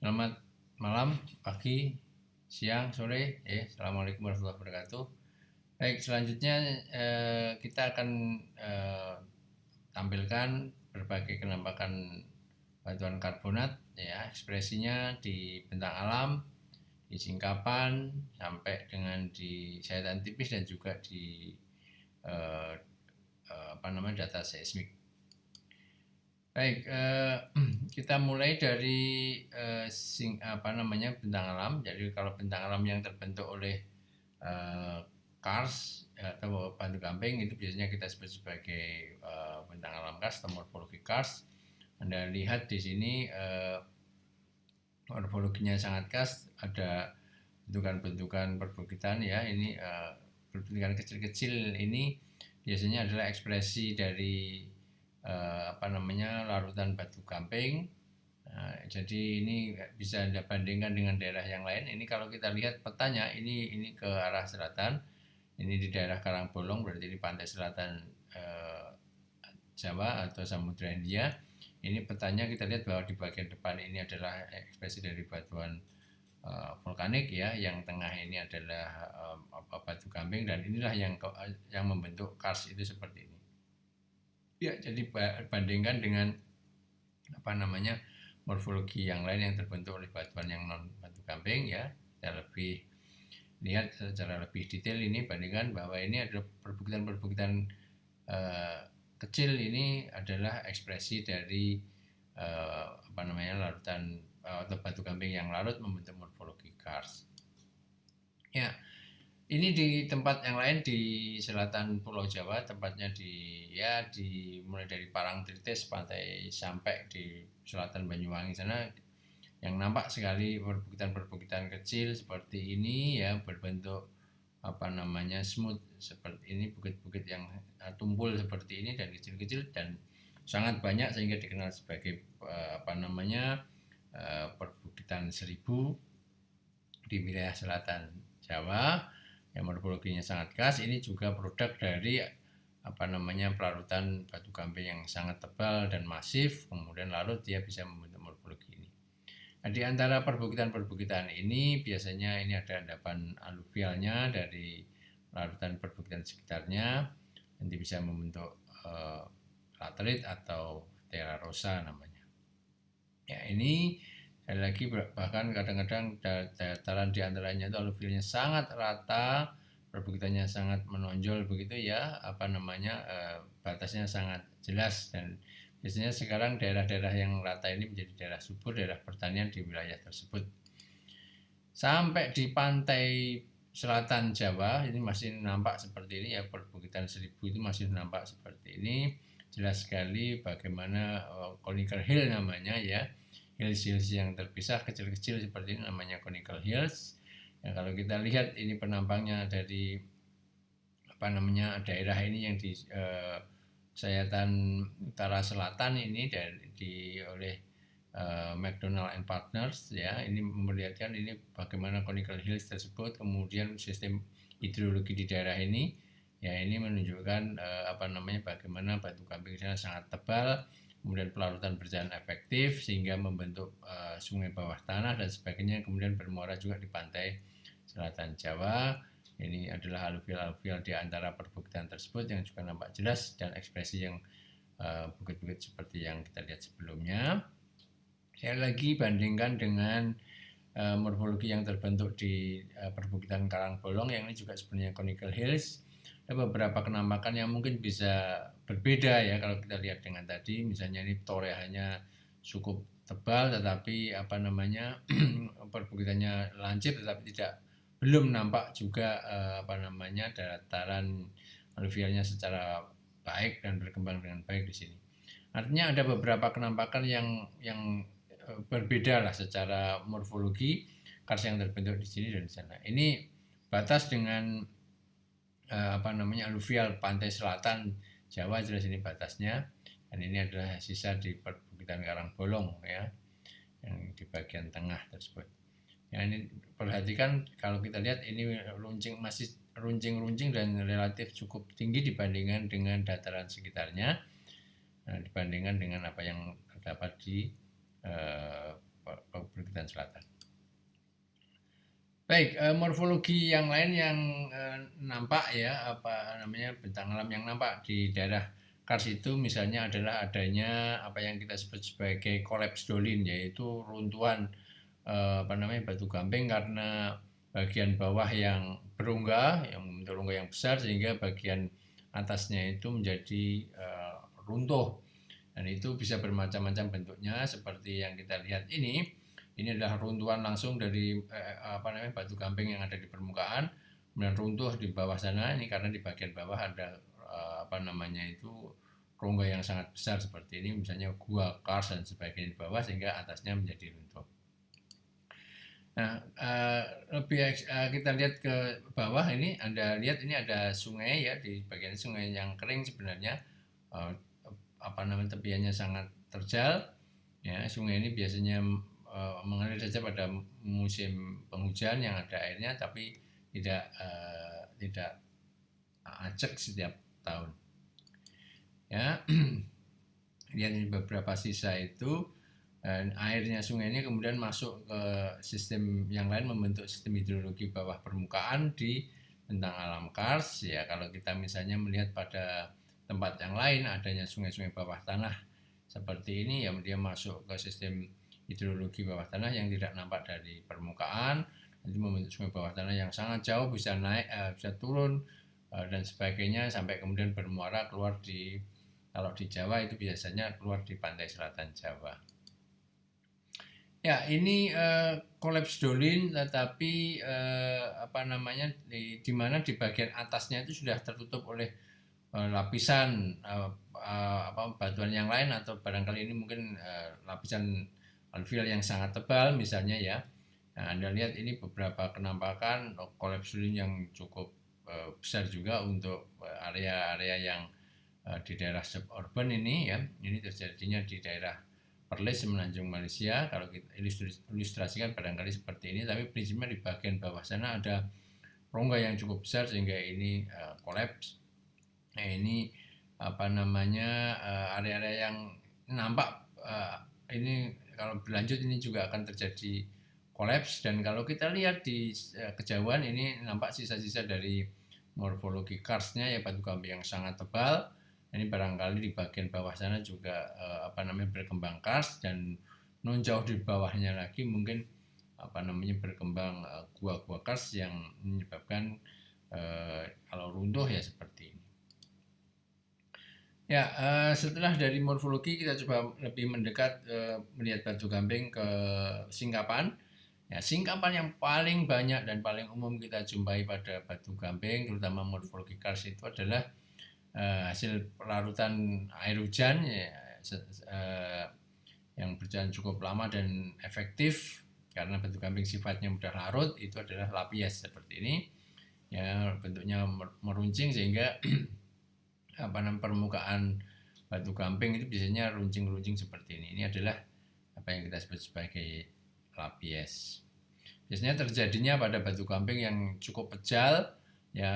Selamat malam, pagi, siang, sore. Assalamualaikum warahmatullahi wabarakatuh. Baik, selanjutnya kita akan tampilkan berbagai penampakan batuan karbonat, ya, ekspresinya di bentang alam, di singkapan, sampai dengan di sayatan tipis dan juga di eh, data seismik. Baik, kita mulai dari bentang alam. Jadi kalau bentang alam yang terbentuk oleh kars atau batu gamping itu biasanya kita sebut sebagai bentang alam kars atau morfologi kars. Anda lihat di sini morfologinya sangat khas, ada bentukan-bentukan perbukitan, ya. Ini perbukitan kecil-kecil ini biasanya adalah ekspresi dari larutan batu gamping. Nah, jadi ini bisa Anda bandingkan dengan daerah yang lain. Ini kalau kita lihat petanya, ini ke arah selatan. Ini di daerah Karangbolong, berarti di pantai selatan Jawa atau Samudra Hindia. Ini petanya kita lihat bahwa di bagian depan ini adalah ekspresi dari batuan vulkanik, ya. Yang tengah ini adalah batu gamping, dan inilah yang membentuk kars itu seperti ini. Ya, jadi bandingkan dengan morfologi yang lain yang terbentuk oleh batuan yang non batu gamping, ya. Kita lebih lihat secara lebih detail ini, bandingkan bahwa ini adalah perbukitan-perbukitan kecil. Ini adalah ekspresi dari larutan atau batu gamping yang larut membentuk morfologi kars. Ya, ini di tempat yang lain di selatan Pulau Jawa, tempatnya mulai dari Parangtritis, Pantai Sampai di selatan Banyuwangi sana, yang nampak sekali perbukitan-perbukitan kecil seperti ini, ya, berbentuk smooth seperti ini, bukit-bukit yang tumpul seperti ini dan kecil-kecil dan sangat banyak sehingga dikenal sebagai perbukitan seribu di wilayah selatan Jawa, yang morfologinya sangat khas. Ini juga produk dari pelarutan batu gamping yang sangat tebal dan masif, kemudian larut dia bisa membentuk morfologi ini. Nah, di antara perbukitan-perbukitan ini biasanya ini ada endapan aluvialnya dari larutan perbukitan sekitarnya, nanti bisa membentuk laterit atau terra rosa namanya. Ya, ini sekali lagi bahkan kadang-kadang dataran di antaranya itu aluvialnya sangat rata, perbukitannya sangat menonjol begitu, ya, batasnya sangat jelas, dan biasanya sekarang daerah-daerah yang rata ini menjadi daerah subur, daerah pertanian di wilayah tersebut. Sampai di pantai selatan Jawa ini masih nampak seperti ini, ya, perbukitan seribu itu masih nampak seperti ini. Jelas sekali bagaimana conical hill namanya, ya, hills yang terpisah kecil-kecil seperti ini namanya conical hills. Ya, kalau kita lihat ini penampangnya dari daerah ini yang di sayatan utara selatan ini dan oleh McDonald and Partners, ya. Ini memperlihatkan ini bagaimana conical hills tersebut, kemudian sistem hidrologi di daerah ini, ya. Ini menunjukkan bagaimana batu gamping sana sangat tebal, kemudian pelarutan berjalan efektif sehingga membentuk sungai bawah tanah dan sebagainya, kemudian bermuara juga di pantai selatan Jawa. Ini adalah aluvial di antara perbukitan tersebut yang juga nampak jelas dan ekspresi yang bukit-bukit seperti yang kita lihat sebelumnya. Saya lagi bandingkan dengan morfologi yang terbentuk di perbukitan Karangbolong, yang ini juga sebenarnya conical hills. Ada beberapa kenampakan yang mungkin bisa berbeda, ya, kalau kita lihat dengan tadi. Misalnya ini toreanya cukup tebal, tetapi perbukitannya lancip, tetapi belum nampak juga dataran aluvialnya secara baik dan berkembang dengan baik di sini. Artinya ada beberapa kenampakan yang berbeda lah secara morfologi kars yang terbentuk di sini dan di sana. Ini batas dengan aluvial pantai selatan Jawa, jelas ini batasnya, dan ini adalah sisa di perbukitan Karangbolong, ya, yang di bagian tengah tersebut. Ya, ini perhatikan kalau kita lihat ini masih runcing dan relatif cukup tinggi dibandingkan dengan dataran sekitarnya, dibandingkan dengan apa yang terdapat di perbukitan Kalimantan Selatan. Baik, morfologi yang lain yang nampak ya, bentang alam yang nampak di daerah Kars itu misalnya adalah adanya apa yang kita sebut sebagai collapse dolin, yaitu runtuhan batu gamping karena bagian bawah yang berongga, yang membentuk rongga yang besar sehingga bagian atasnya itu menjadi runtuh. Dan itu bisa bermacam-macam bentuknya seperti yang kita lihat ini. Ini adalah runtuhan langsung dari batu gamping yang ada di permukaan, kemudian runtuh di bawah sana. Ini karena di bagian bawah ada rongga yang sangat besar seperti ini, misalnya gua Kars dan sebagainya di bawah sehingga atasnya menjadi runtuh. Nah, kita lihat ke bawah ini, Anda lihat ini ada sungai ya, di bagian sungai yang kering sebenarnya tepiannya sangat terjal. Ya, sungai ini biasanya mengalir saja pada musim penghujan yang ada airnya, tapi tidak acak setiap tahun. Ya, lihat ini beberapa sisa itu, dan airnya sungai ini kemudian masuk ke sistem yang lain, membentuk sistem hidrologi bawah permukaan di bentang alam Kars. Ya, kalau kita misalnya melihat pada tempat yang lain adanya sungai-sungai bawah tanah seperti ini, ya dia masuk ke sistem hidrologi bawah tanah yang tidak nampak dari permukaan. Itu membentuk sungai bawah tanah yang sangat jauh, bisa naik, bisa turun, dan sebagainya, sampai kemudian bermuara keluar kalau di Jawa itu biasanya keluar di pantai selatan Jawa. Ya, ini collapse dolin, tetapi di mana di bagian atasnya itu sudah tertutup oleh lapisan batuan yang lain, atau barangkali ini mungkin lapisan alveol yang sangat tebal misalnya ya. Nah, Anda lihat ini beberapa kenampakan collapse dolin yang cukup besar juga untuk area-area yang di daerah suburban ini ya. Ini terjadinya di daerah Perlis, Semenanjung, Malaysia. Kalau kita ilustrasikan barangkali seperti ini, tapi prinsipnya di bagian bawah sana ada rongga yang cukup besar sehingga ini kolaps. Nah, ini area-area yang nampak ini kalau berlanjut ini juga akan terjadi kolaps. Dan kalau kita lihat di kejauhan ini nampak sisa-sisa dari morfologi karsnya ya, batu gamping yang sangat tebal. Ini barangkali di bagian bawah sana juga berkembang kars, dan jauh di bawahnya lagi mungkin berkembang gua-gua kars yang menyebabkan kalau runtuh ya seperti ini. Ya, setelah dari morfologi kita coba lebih mendekat melihat batu gamping ke singkapan. Ya, singkapan yang paling banyak dan paling umum kita jumpai pada batu gamping, terutama morfologi kars, itu adalah hasil larutan air hujan ya, yang berjalan cukup lama dan efektif karena batu gamping sifatnya mudah larut. Itu adalah lapias seperti ini ya, bentuknya meruncing sehingga permukaan batu gamping itu biasanya runcing-runcing seperti ini. Ini adalah apa yang kita sebut sebagai lapias. Biasanya terjadinya pada batu gamping yang cukup pejal ya,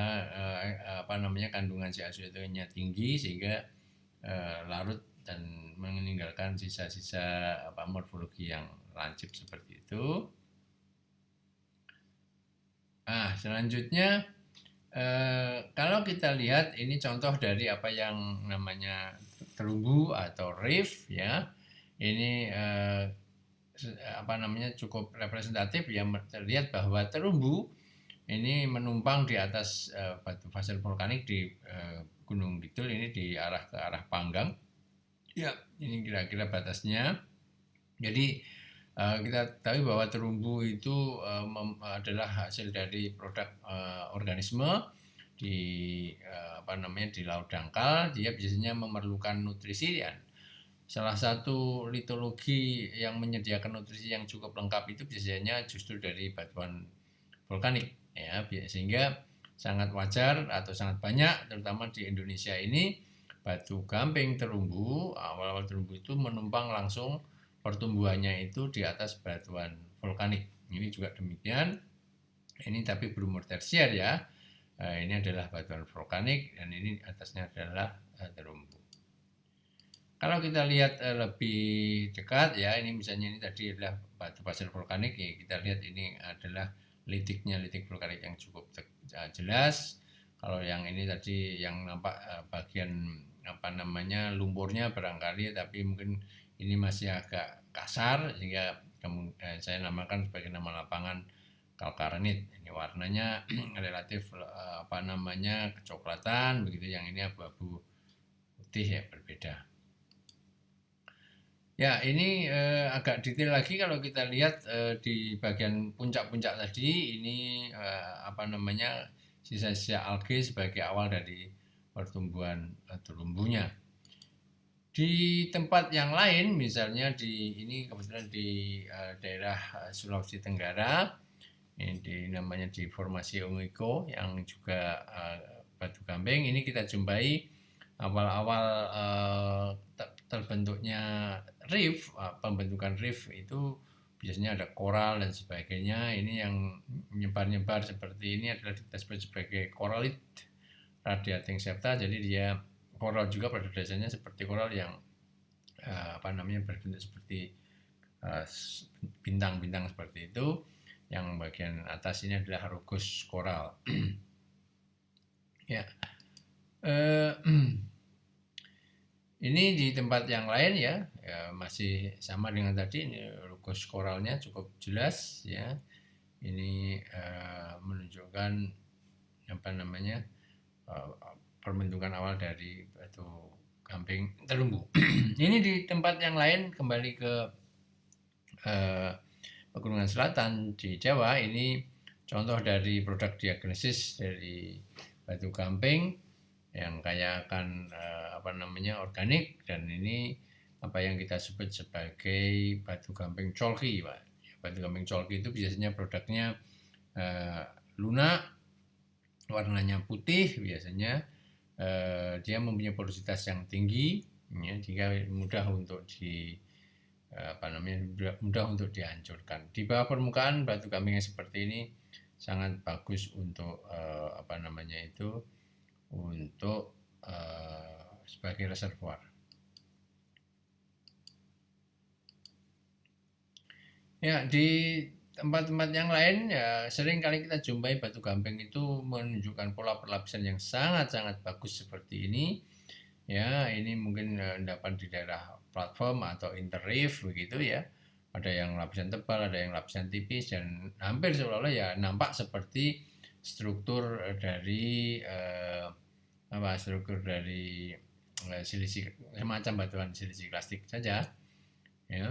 kandungan CO2-nya tinggi sehingga larut dan meninggalkan sisa-sisa morfologi yang lancip seperti itu. Nah, selanjutnya kalau kita lihat ini contoh dari apa yang namanya terumbu atau reef ya. Ini cukup representatif ya, terlihat bahwa terumbu ini menumpang di atas batu basalt vulkanik di Gunung Kidul, ini ke arah Panggang. Ya, ini kira-kira batasnya. Jadi kita tahu bahwa terumbu itu adalah hasil dari produk organisme di laut dangkal. Dia biasanya memerlukan nutrisi, dan salah satu litologi yang menyediakan nutrisi yang cukup lengkap itu biasanya justru dari batuan vulkanik ya, sehingga sangat wajar atau sangat banyak terutama di Indonesia ini batu gamping terumbu, awal-awal terumbu itu menumpang langsung pertumbuhannya itu di atas batuan vulkanik. Ini juga demikian. Ini tapi berumur tersier ya. Ini adalah batuan vulkanik dan ini atasnya adalah terumbu. Kalau kita lihat lebih dekat ya, ini misalnya ini tadi adalah batu pasir vulkanik ya, kita lihat ini adalah litik vulkanik yang cukup jelas. Kalau yang ini tadi yang nampak bagian apa namanya lumpurnya barangkali, tapi mungkin ini masih agak kasar sehingga saya namakan sebagai nama lapangan kalkarenit. Ini warnanya relatif apa namanya kecoklatan begitu, yang ini abu-abu putih ya, berbeda. Ya, ini agak detail lagi kalau kita lihat di bagian puncak-puncak tadi, ini apa namanya sisa-sisa alge sebagai awal dari pertumbuhan terumbunya. Di tempat yang lain, misalnya ini kebetulan di daerah Sulawesi Tenggara, ini namanya di Formasi Ungiko yang juga batu gamping. Ini kita jumpai awal-awal terbentuknya reef, pembentukan reef itu biasanya ada koral dan sebagainya. Ini yang nyebar-nyebar seperti ini adalah kita sebut sebagai coralit radiating septa. Jadi dia koral juga pada dasarnya seperti koral yang apa namanya berbentuk seperti bintang-bintang seperti itu. Yang bagian atas ini adalah rugus koral. Ya. Ini di tempat yang lain ya, masih sama dengan tadi. Ini rugus koralnya cukup jelas ya. Ini menunjukkan apa namanya pembentukan awal dari batu gamping terumbu. Ini di tempat yang lain, kembali ke Pegunungan Selatan di Jawa. Ini contoh dari produk diagnosis dari batu gamping yang kaya akan apa namanya organik, dan ini apa yang kita sebut sebagai batu gamping colki, Pak. Batu gamping colki itu biasanya produknya lunak, warnanya putih biasanya, dia mempunyai porositas yang tinggi ya, sehingga mudah untuk mudah untuk dihancurkan. Di bawah permukaan batu gamping yang seperti ini sangat bagus untuk untuk sebagai reservoir. Ya, di tempat-tempat yang lain ya sering kali kita jumpai batu gamping itu menunjukkan pola perlapisan yang sangat-sangat bagus seperti ini. Ya, ini mungkin dapat di daerah platform atau interreef begitu ya. Ada yang lapisan tebal, ada yang lapisan tipis, dan hampir seolah-olah ya nampak seperti struktur dari silisi, semacam batuan silisi plastik saja. Ya.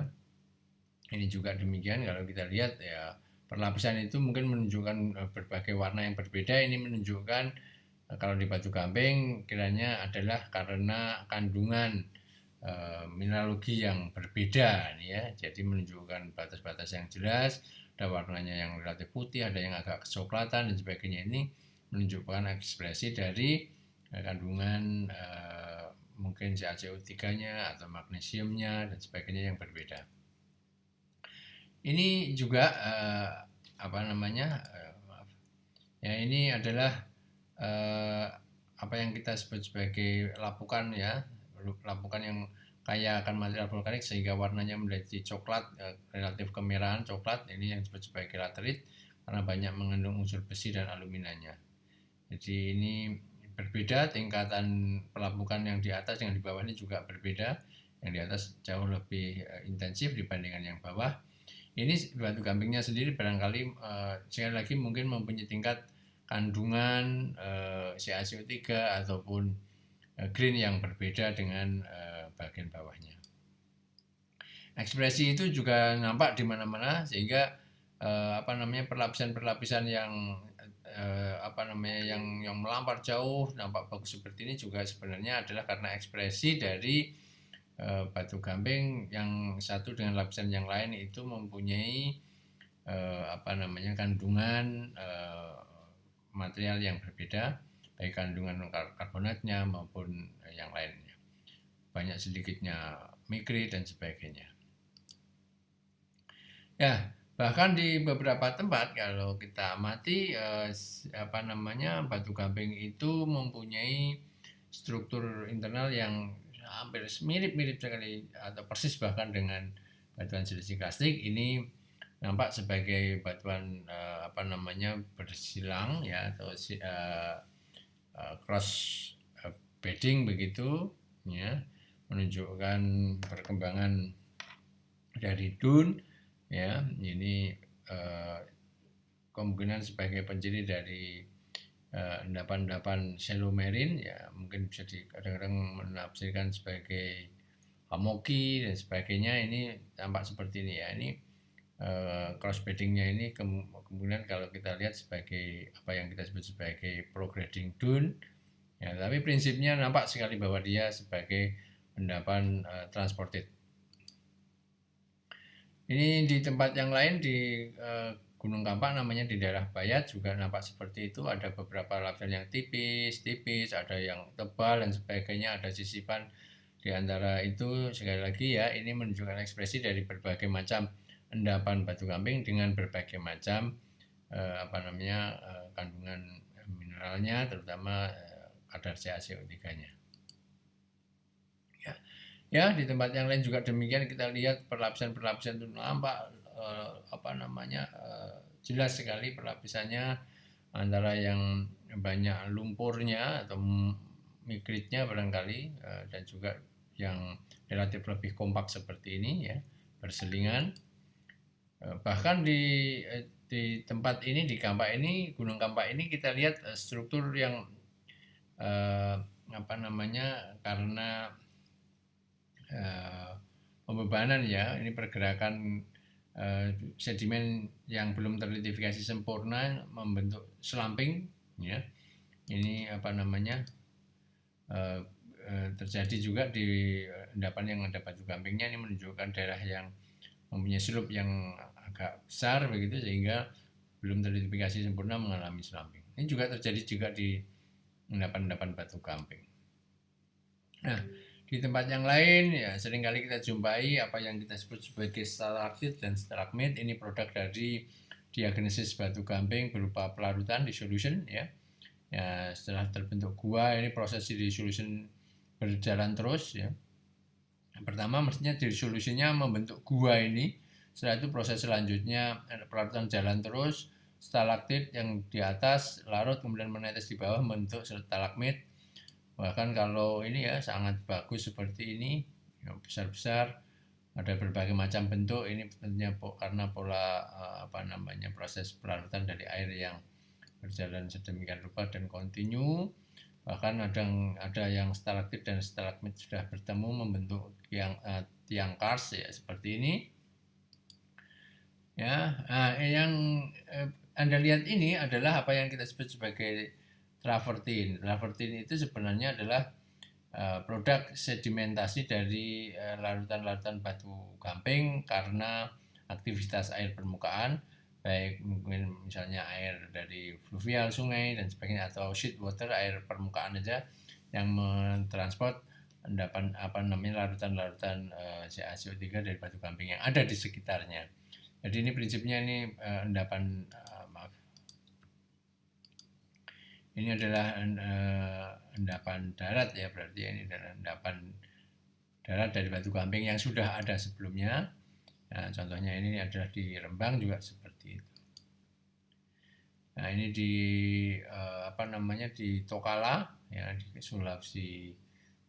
Ini juga demikian, kalau kita lihat ya perlapisan itu mungkin menunjukkan berbagai warna yang berbeda. Ini menunjukkan kalau di batu gamping kiranya adalah karena kandungan mineralogi yang berbeda nih ya. Jadi menunjukkan batas-batas yang jelas, ada warnanya yang relatif putih, ada yang agak kecoklatan dan sebagainya. Ini menunjukkan ekspresi dari kandungan mungkin CaCO3-nya atau magnesiumnya dan sebagainya yang berbeda. Ini juga ya ini adalah apa yang kita sebut sebagai lapukan ya, lapukan yang kaya akan material vulkanik sehingga warnanya menjadi coklat, relatif kemerahan coklat. Ini yang disebut sebagai laterit karena banyak mengandung unsur besi dan aluminanya. Jadi ini berbeda tingkatan pelapukan, yang di atas dengan di bawah ini juga berbeda. Yang di atas jauh lebih intensif dibandingkan yang bawah. Ini batu gampingnya sendiri barangkali sekali lagi mungkin mempunyai tingkat kandungan CaCO3 ataupun green yang berbeda dengan bagian bawahnya. Ekspresi itu juga nampak di mana-mana sehingga perlapisan-perlapisan yang yang melampar jauh nampak bagus seperti ini juga sebenarnya adalah karena ekspresi dari batu gamping yang satu dengan lapisan yang lain itu mempunyai kandungan material yang berbeda, baik kandungan karbonatnya maupun yang lainnya, banyak sedikitnya mikri dan sebagainya. Ya, bahkan di beberapa tempat kalau kita amati batu gamping itu mempunyai struktur internal yang hampir mirip-mirip sekali atau persis bahkan dengan batuan silisikrastik. Ini nampak sebagai batuan bersilang ya, atau cross bedding begitu ya, menunjukkan perkembangan dari dun ya. Ini kemungkinan sebagai penciri dari endapan-endapan shallow marine ya, mungkin bisa kadang-kadang menafsirkan sebagai hamoki dan sebagainya. Ini tampak seperti ini ya. Ini cross beddingnya ini kemudian kalau kita lihat sebagai apa yang kita sebut sebagai prograding dune ya, tapi prinsipnya nampak sekali bahwa dia sebagai endapan transported. Ini di tempat yang lain di Gunung Kampak, namanya di daerah Bayat, juga nampak seperti itu. Ada beberapa lapisan yang tipis, ada yang tebal dan sebagainya, ada sisipan di antara itu. Sekali lagi ya, ini menunjukkan ekspresi dari berbagai macam endapan batu gamping dengan berbagai macam kandungan mineralnya, terutama kadar CaCO3-nya. Ya, di tempat yang lain juga demikian. Kita lihat perlapisan-perlapisan itu nampak jelas sekali perlapisannya, antara yang banyak lumpurnya atau mikritnya barangkali, dan juga yang relatif lebih kompak seperti ini ya, berselingan. Bahkan di tempat ini, di Kampak ini, Gunung Kampak ini, kita lihat struktur yang karena pembebanan ya, ini pergerakan sedimen yang belum terlitifikasi sempurna membentuk slumping ya. Ini terjadi juga di endapan yang ada batu gampingnya. Ini menunjukkan daerah yang mempunyai slope yang agak besar begitu, sehingga belum terlitifikasi sempurna mengalami slumping. Ini juga terjadi juga di endapan-endapan batu gamping. Nah, di tempat yang lain ya seringkali kita jumpai apa yang kita sebut sebagai stalaktit dan stalagmit. Ini produk dari diagenesis batu gamping berupa pelarutan dissolution ya. Ya, setelah terbentuk gua, ini proses dissolution berjalan terus ya. Yang pertama mestinya dissolutionnya membentuk gua ini. Setelah itu proses selanjutnya pelarutan jalan terus, stalaktit yang di atas larut kemudian menetes di bawah membentuk stalagmit. Bahkan kalau ini ya sangat bagus seperti ini, yang besar-besar, ada berbagai macam bentuk. Ini tentunya karena pola proses pelarutan dari air yang berjalan sedemikian rupa dan kontinu. Bahkan ada yang stalaktit dan stalagmit sudah bertemu membentuk tiang kars ya, seperti ini. Ya, yang Anda lihat ini adalah apa yang kita sebut sebagai travertin. Travertin itu sebenarnya adalah produk sedimentasi dari larutan-larutan batu gamping karena aktivitas air permukaan, baik mungkin misalnya air dari fluvial sungai dan sebagainya, atau sheet water, air permukaan aja, yang mentransport larutan-larutan CaCO3 dari batu gamping yang ada di sekitarnya. Jadi ini prinsipnya ini ini adalah endapan darat ya, berarti ini adalah endapan darat dari batu gamping yang sudah ada sebelumnya. Nah, contohnya ini adalah di Rembang juga seperti itu. Nah, ini di di Tokala ya, di Sulawesi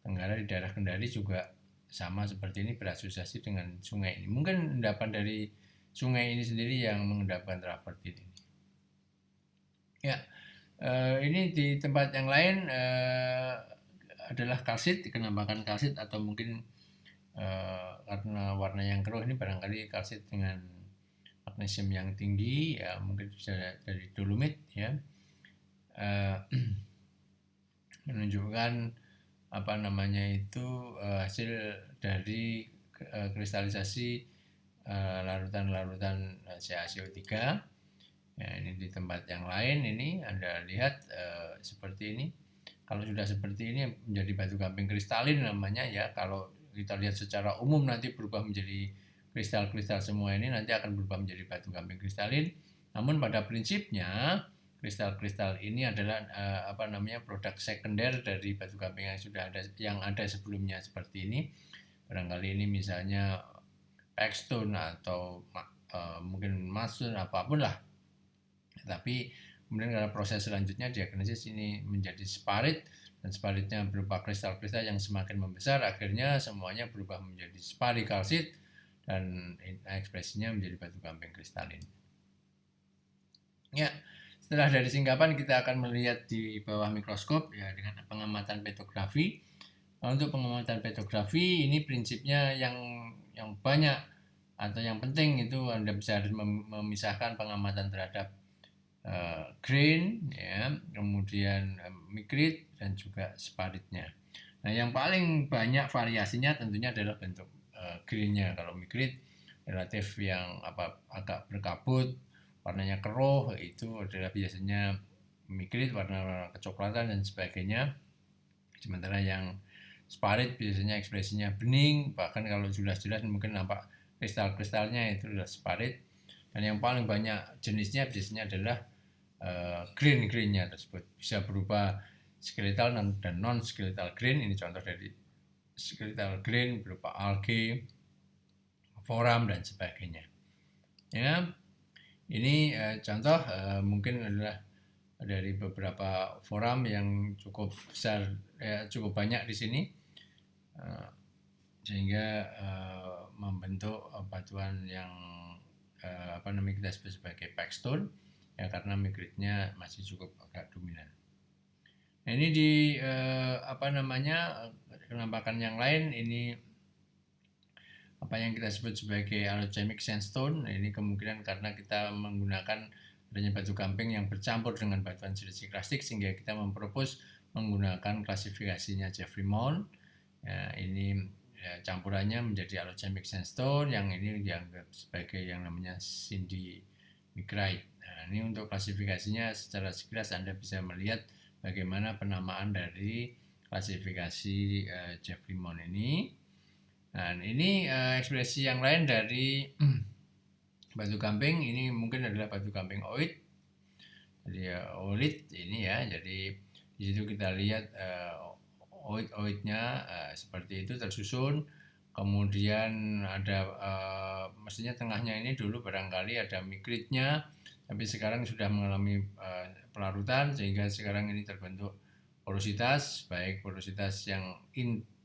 Tenggara, di daerah Kendari juga sama seperti ini, berasosiasi dengan sungai ini. Mungkin endapan dari sungai ini sendiri yang mengendapkan travertin ini. Ya, ini di tempat yang lain adalah kalsit, penampakan kalsit, atau mungkin karena warna yang keruh ini barangkali kalsit dengan magnesium yang tinggi ya, mungkin bisa dari dolomit ya, menunjukkan hasil dari kristalisasi larutan-larutan CaCO3. Ya, ini di tempat yang lain ini Anda lihat seperti ini. Kalau sudah seperti ini menjadi batu gamping kristalin namanya ya. Kalau kita lihat secara umum nanti berubah menjadi kristal-kristal semua, ini nanti akan berubah menjadi batu gamping kristalin. Namun pada prinsipnya kristal-kristal ini adalah produk sekunder dari batu gamping yang ada sebelumnya seperti ini. Barangkali ini misalnya packstone atau mungkin marstone apapun lah. Tapi kemudian karena proses selanjutnya diagnosis ini menjadi sparit, dan sparitnya berupa kristal-kristal yang semakin membesar, akhirnya semuanya berubah menjadi sparikalsit dan ekspresinya menjadi batu gamping kristalin. Ya, setelah dari singkapan kita akan melihat di bawah mikroskop ya dengan pengamatan petrografi. Untuk pengamatan petrografi ini prinsipnya yang banyak atau yang penting itu Anda bisa harus memisahkan pengamatan terhadap grain, ya, kemudian mikrit dan juga sparitnya. Nah, yang paling banyak variasinya tentunya adalah bentuk grainnya. Kalau mikrit relatif yang agak berkabut, warnanya keruh, itu adalah biasanya mikrit warna kecoklatan dan sebagainya. Sementara yang sparit biasanya ekspresinya bening, bahkan kalau jelas-jelas mungkin nampak kristal-kristalnya itu adalah sparit. Dan yang paling banyak jenisnya biasanya adalah grain-grainnya tersebut, bisa berupa skeletal dan non-skeletal grain. Ini contoh dari skeletal grain berupa algae, foram dan sebagainya. Ya, ini contoh mungkin adalah dari beberapa foram yang cukup besar, cukup banyak di sini, sehingga membentuk batuan yang kita sebut sebagai packstone, ya, karena mikritnya masih cukup agak dominan. Nah, ini di penampakan yang lain, ini apa yang kita sebut sebagai allogenic sandstone. Nah, ini kemungkinan karena kita menggunakan adanya batu gamping yang bercampur dengan batuan silicikrastik, sehingga kita mempropos menggunakan klasifikasinya Jeffrey Mound. Ya, ini campurannya menjadi allogenic sandstone, yang ini dianggap sebagai yang namanya sindimicrite. Nah, ini untuk klasifikasinya secara sekilas Anda bisa melihat bagaimana penamaan dari klasifikasi Jeffrey Mound ini. Nah, ini ekspresi yang lain dari batu gamping. Ini mungkin adalah batu gamping oid. Jadi olit ini ya. Jadi di situ kita lihat oid-oidnya seperti itu tersusun. Kemudian ada mestinya tengahnya ini dulu barangkali ada mikritnya, tapi sekarang sudah mengalami pelarutan sehingga sekarang ini terbentuk porositas, baik porositas yang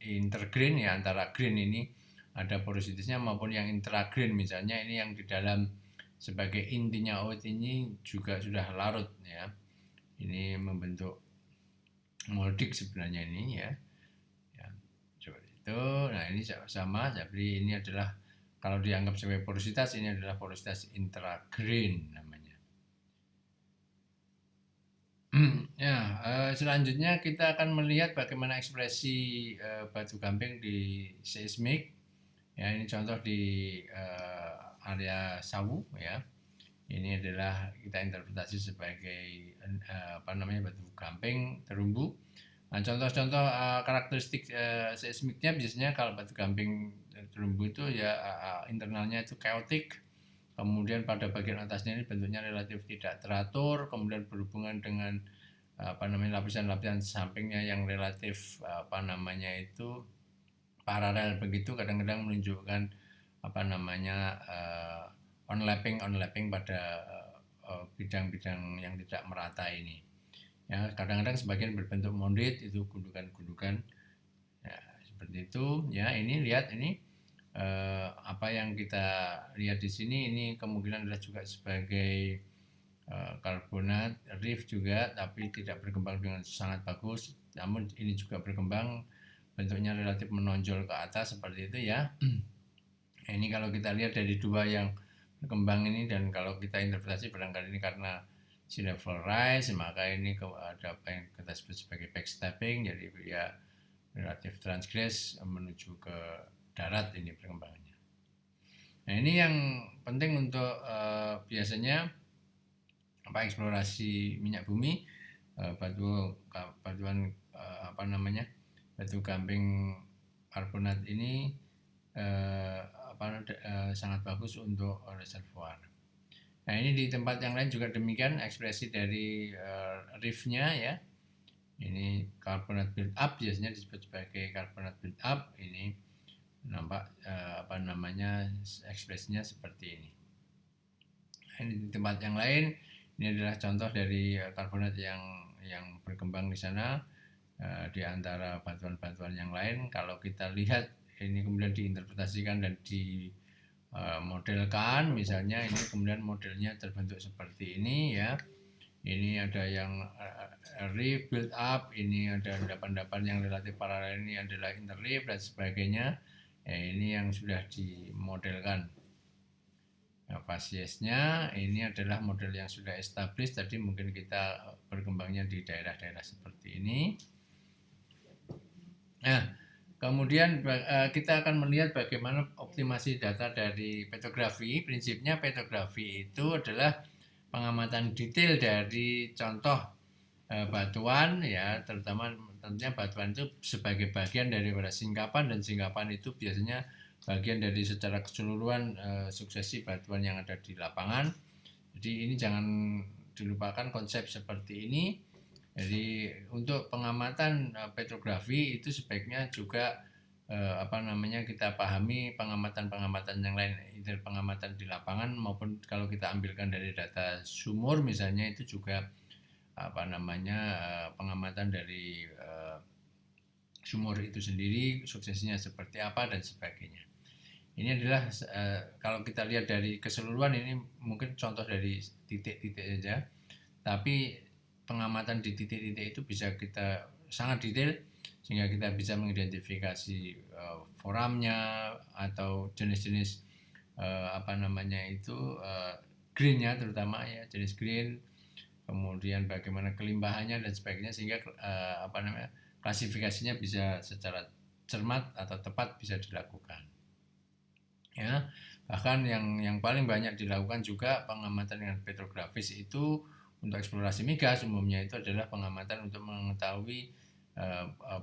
intergrain, ya, antara grain ini ada porositasnya, maupun yang intragrain, misalnya ini yang di dalam sebagai intinya oat ini juga sudah larut, ya. Ini membentuk moldik sebenarnya ini, ya. Seperti itu. Nah, ini sama, jadi ini adalah kalau dianggap sebagai porositas, ini adalah porositas intragrain namanya. Ya, selanjutnya kita akan melihat bagaimana ekspresi batu gamping di seismik. Ya, ini contoh di area Sawu, ya. Ini adalah kita interpretasi sebagai batu gamping terumbu. Nah, contoh-contoh karakteristik seismiknya biasanya kalau batu gamping terumbu itu ya internalnya itu chaotic. Kemudian pada bagian atasnya ini bentuknya relatif tidak teratur, kemudian berhubungan dengan lapisan-lapisan sampingnya yang relatif paralel begitu, kadang-kadang menunjukkan onlapping pada bidang-bidang yang tidak merata ini. Ya, kadang-kadang sebagian berbentuk mondit, itu gundukan-gundukan. Ya, seperti itu. Ya, ini lihat ini. Apa yang kita lihat di sini ini kemungkinan adalah juga sebagai karbonat reef juga, tapi tidak berkembang dengan sangat bagus. Namun ini juga berkembang, bentuknya relatif menonjol ke atas seperti itu, ya. Ini kalau kita lihat dari dua yang berkembang ini, dan kalau kita interpretasi barangkali ini karena sea level rise, maka ini ada apa yang kita sebut sebagai backstepping, jadi ya relatif transgress menuju ke darat ini perkembangannya. Nah, ini yang penting untuk biasanya eksplorasi minyak bumi, batuan batu gamping karbonat ini sangat bagus untuk reservoir. Nah, ini di tempat yang lain juga demikian ekspresi dari reef-nya ya. Ini carbonate build up, biasanya disebut sebagai carbonate build up. Ini nampak ekspresinya seperti ini. Ini di tempat yang lain, ini adalah contoh dari karbonat yang berkembang di sana. Di antara batuan-batuan yang lain, kalau kita lihat ini kemudian diinterpretasikan dan dimodelkan, misalnya ini kemudian modelnya terbentuk seperti ini ya. Ini ada yang reef build up, ini ada endapan-endapan yang relatif paralel, ini adalah interleaf dan sebagainya. Ini yang sudah dimodelkan. Fasiesnya ini adalah model yang sudah established, tadi mungkin kita berkembangnya di daerah-daerah seperti ini. Nah, kemudian kita akan melihat bagaimana optimasi data dari petrografi. Prinsipnya petrografi itu adalah pengamatan detail dari contoh batuan ya, terutama tentunya batuan itu sebagai bagian daripada singkapan, dan singkapan itu biasanya bagian dari secara keseluruhan suksesi batuan yang ada di lapangan. Jadi ini jangan dilupakan konsep seperti ini. Jadi untuk pengamatan petrografi itu sebaiknya juga kita pahami pengamatan-pengamatan yang lain, itu pengamatan di lapangan maupun kalau kita ambilkan dari data sumur misalnya, itu juga pengamatan dari sumur itu sendiri, suksesnya seperti apa dan sebagainya. Ini adalah kalau kita lihat dari keseluruhan, ini mungkin contoh dari titik-titik saja, tapi pengamatan di titik-titik itu bisa kita sangat detail sehingga kita bisa mengidentifikasi foramnya atau jenis-jenis greennya, terutama ya jenis green, kemudian bagaimana kelimbahannya dan sebagainya, sehingga klasifikasinya bisa secara cermat atau tepat bisa dilakukan. Ya, bahkan yang paling banyak dilakukan juga pengamatan dengan petrografis itu untuk eksplorasi migas umumnya itu adalah pengamatan untuk mengetahui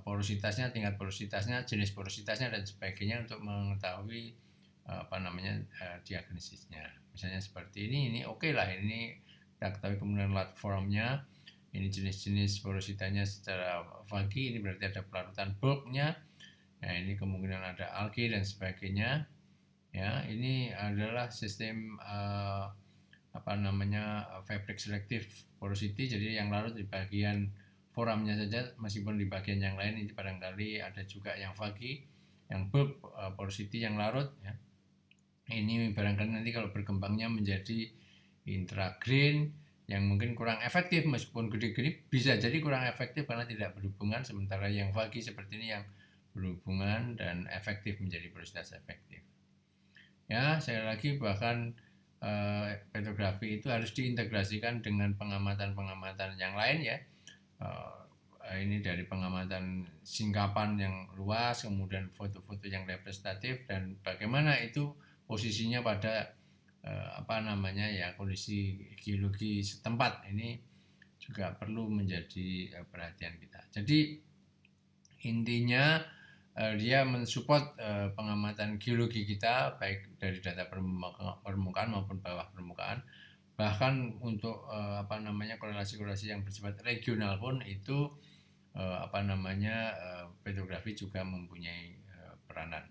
porositasnya, tingkat porositasnya, jenis porositasnya dan sebagainya, untuk mengetahui diagnosisnya. Misalnya seperti ini oke lah, ini kita ketahui kemudian formnya, ini jenis-jenis porositasnya secara vagi, ini berarti ada pelarutan bulknya. Nah, ini kemungkinan ada algae dan sebagainya. Ya, ini adalah sistem fabric selective porosity, jadi yang larut di bagian foramnya saja, meskipun di bagian yang lain ini barangkali ada juga yang vagi, yang bulk porosity yang larut ya. Ini barangkali nanti kalau berkembangnya menjadi intragrain yang mungkin kurang efektif, meskipun gede-gede bisa jadi kurang efektif karena tidak berhubungan, sementara yang vagi seperti ini yang berhubungan dan efektif menjadi porositas efektif. Ya, sekali lagi bahkan petrografi itu harus diintegrasikan dengan pengamatan-pengamatan yang lain ya. Ini dari pengamatan singkapan yang luas, kemudian foto-foto yang representatif, dan bagaimana itu posisinya pada kondisi geologi setempat, ini juga perlu menjadi perhatian kita. Jadi intinya dia mensupport pengamatan geologi kita, baik dari data permukaan maupun bawah permukaan. Bahkan untuk korelasi-korelasi yang bersifat regional pun itu petrografi juga mempunyai peranan.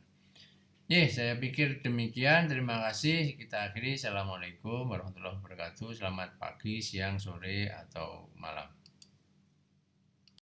Saya pikir demikian. Terima kasih. Kita akhiri. Assalamualaikum warahmatullahi wabarakatuh. Selamat pagi, siang, sore, atau malam.